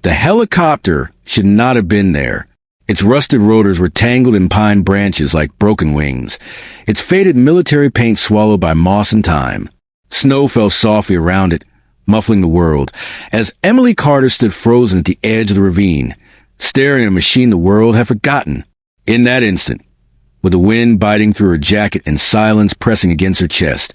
The helicopter should not have been there. Its rusted rotors were tangled in pine branches like broken wings, its faded military paint swallowed by moss and time. Snow fell softly around it, muffling the world, as Emily Carter stood frozen at the edge of the ravine, staring at a machine the world had forgotten. In that instant, with the wind biting through her jacket and silence pressing against her chest,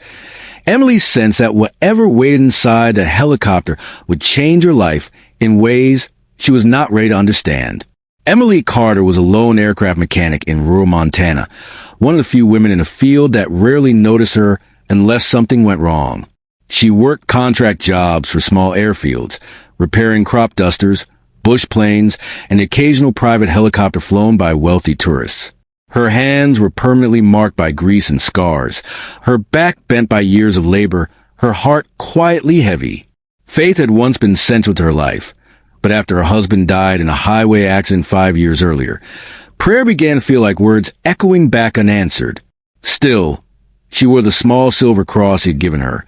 Emily sensed that whatever waited inside that helicopter would change her life in ways she was not ready to understand. Emily Carter was a lone aircraft mechanic in rural Montana, one of the few women in a field that rarely noticed her unless something went wrong. She worked contract jobs for small airfields, repairing crop dusters, bush planes, and the occasional private helicopter flown by wealthy tourists. Her hands were permanently marked by grease and scars, her back bent by years of labor, her heart quietly heavy. Faith had once been central to her life, but after her husband died in a highway accident 5 years earlier, prayer began to feel like words echoing back unanswered. Still, she wore the small silver cross he'd given her,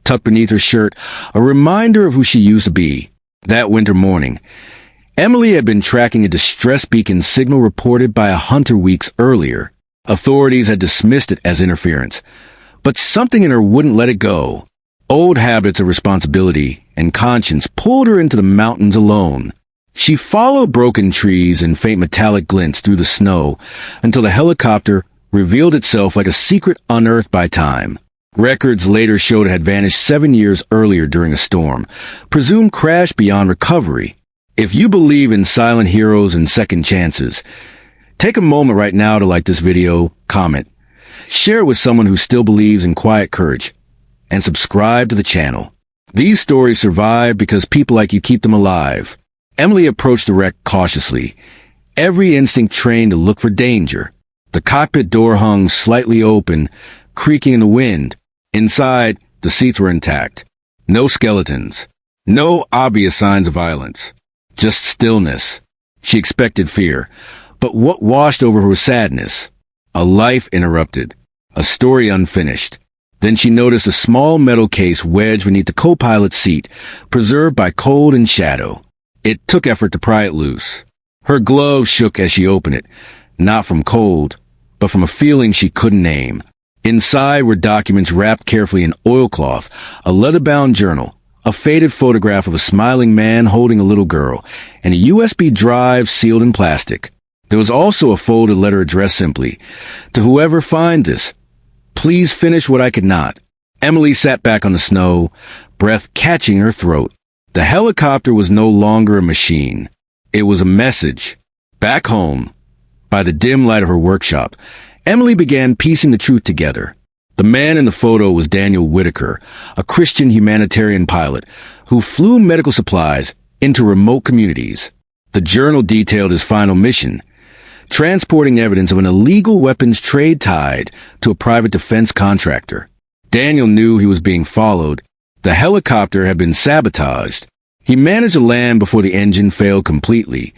tucked beneath her shirt, a reminder of who she used to be. That winter morning, Emily had been tracking a distress beacon signal reported by a hunter weeks earlier. Authorities had dismissed it as interference, but something in her wouldn't let it go. Old habits of responsibility and conscience pulled her into the mountains alone. She followed broken trees and faint metallic glints through the snow until the helicopter revealed itself like a secret unearthed by time. Records later showed it had vanished 7 years earlier during a storm, presumed crashed beyond recovery. If you believe in silent heroes and second chances, take a moment right now to like this video, comment, share it with someone who still believes in quiet courage, and subscribe to the channel. These stories survive because people like you keep them alive. Emily approached the wreck cautiously, every instinct trained to look for danger. The cockpit door hung slightly open, creaking in the wind. Inside, the seats were intact. No skeletons. No obvious signs of violence. Just stillness. She expected fear, but what washed over her was sadness. A life interrupted. A story unfinished. Then she noticed a small metal case wedged beneath the co-pilot's seat, preserved by cold and shadow. It took effort to pry it loose. Her glove shook as she opened it, not from cold, but from a feeling she couldn't name. Inside were documents wrapped carefully in oilcloth, a leather-bound journal, a faded photograph of a smiling man holding a little girl, and a USB drive sealed in plastic. There was also a folded letter addressed simply, "To whoever find this, please finish what I could not." Emily sat back on the snow, breath catching her throat. The helicopter was no longer a machine. It was a message. Back home, by the dim light of her workshop, Emily began piecing the truth together. The man in the photo was Daniel Whitaker, a Christian humanitarian pilot who flew medical supplies into remote communities. The journal detailed his final mission, transporting evidence of an illegal weapons trade tied to a private defense contractor. Daniel knew he was being followed. The helicopter had been sabotaged. He managed to land before the engine failed completely,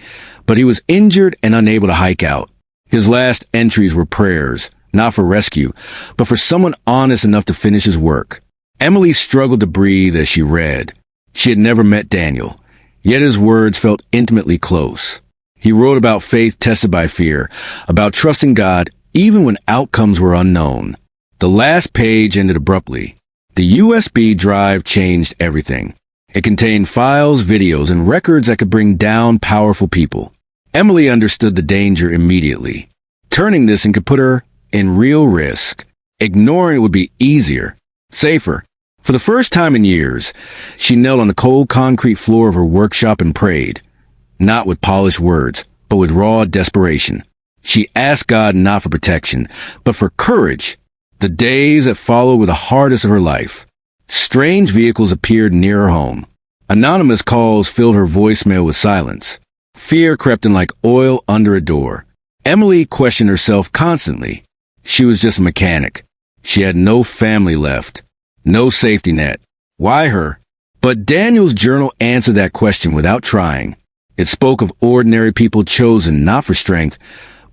but he was injured and unable to hike out. His last entries were prayers, not for rescue, but for someone honest enough to finish his work. Emily struggled to breathe as she read. She had never met Daniel, yet his words felt intimately close. He wrote about faith tested by fear, about trusting God even when outcomes were unknown. The last page ended abruptly. The USB drive changed everything. It contained files, videos, and records that could bring down powerful people. Emily understood the danger immediately. Turning this in could put her in real risk. Ignoring it would be easier, safer. For the first time in years, she knelt on the cold concrete floor of her workshop and prayed. Not with polished words, but with raw desperation. She asked God not for protection, but for courage. The days that followed were the hardest of her life. Strange vehicles appeared near her home. Anonymous calls filled her voicemail with silence. Fear crept in like oil under a door. Emily questioned herself constantly. She was just a mechanic. She had no family left, no safety net. Why her? But Daniel's journal answered that question without trying. It spoke of ordinary people chosen not for strength,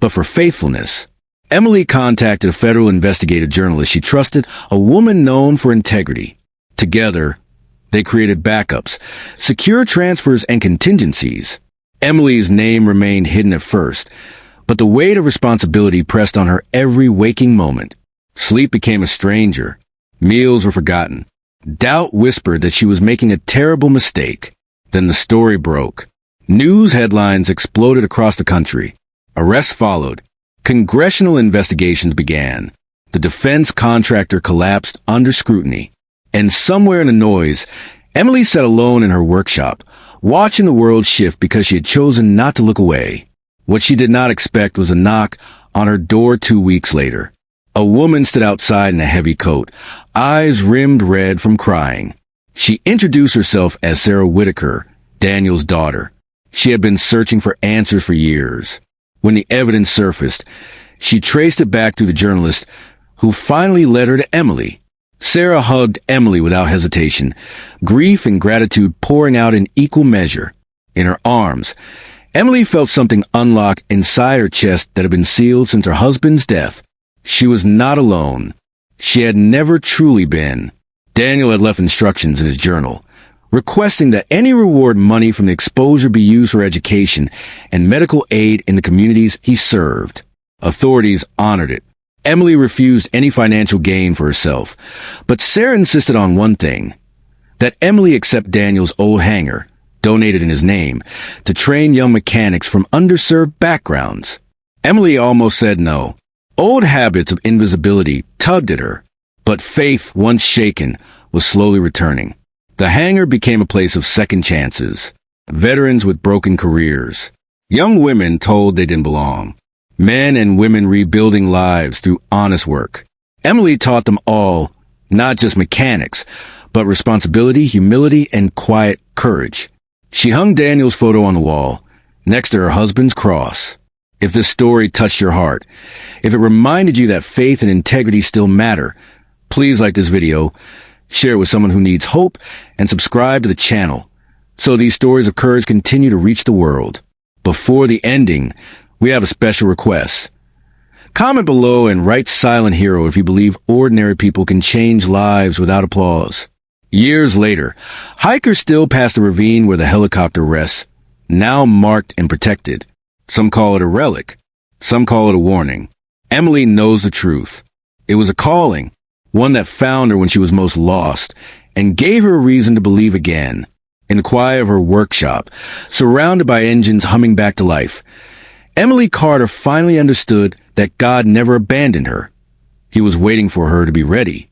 but for faithfulness. Emily contacted a federal investigative journalist she trusted, a woman known for integrity. Together, They created backups, secure transfers, and contingencies. Emily's name remained hidden at first, but the weight of responsibility pressed on her every waking moment. Sleep became a stranger. Meals were forgotten. Doubt whispered that she was making a terrible mistake. Then the story broke. News headlines exploded across the country. Arrests followed. Congressional investigations began. The defense contractor collapsed under scrutiny. And somewhere in the noise, Emily sat alone in her workshop, watching the world shift because she had chosen not to look away. What she did not expect was a knock on her door 2 weeks later. A woman stood outside in a heavy coat, eyes rimmed red from crying. She introduced herself as Sarah Whitaker, Daniel's daughter. She had been searching for answers for years. When the evidence surfaced, she traced it back to the journalist who finally led her to Emily. Sarah hugged Emily without hesitation, grief and gratitude pouring out in equal measure. In her arms, Emily felt something unlock inside her chest that had been sealed since her husband's death. She was not alone. She had never truly been. Daniel had left instructions in his journal, requesting that any reward money from the exposure be used for education and medical aid in the communities he served. Authorities honored it. Emily refused any financial gain for herself, but Sarah insisted on one thing, that Emily accept Daniel's old hangar, donated in his name, to train young mechanics from underserved backgrounds. Emily almost said no. Old habits of invisibility tugged at her, but faith, once shaken, was slowly returning. The hangar became a place of second chances. Veterans with broken careers. Young women told they didn't belong. Men and women rebuilding lives through honest work. Emily taught them all, not just mechanics, but responsibility, humility, and quiet courage. She hung Daniel's photo on the wall, next to her husband's cross. If this story touched your heart, if it reminded you that faith and integrity still matter, please like this video, share it with someone who needs hope, and subscribe to the channel so these stories of courage continue to reach the world. Before the ending, we have a special request. Comment below and write silent hero if you believe ordinary people can change lives without applause. Years later, hikers still pass the ravine where the helicopter rests, now marked and protected. Some call it a relic. Some call it a warning. Emily knows the truth. It was a calling, one that found her when she was most lost, and gave her a reason to believe again. In the quiet of her workshop, surrounded by engines humming back to life, Emily Carter finally understood that God never abandoned her. He was waiting for her to be ready.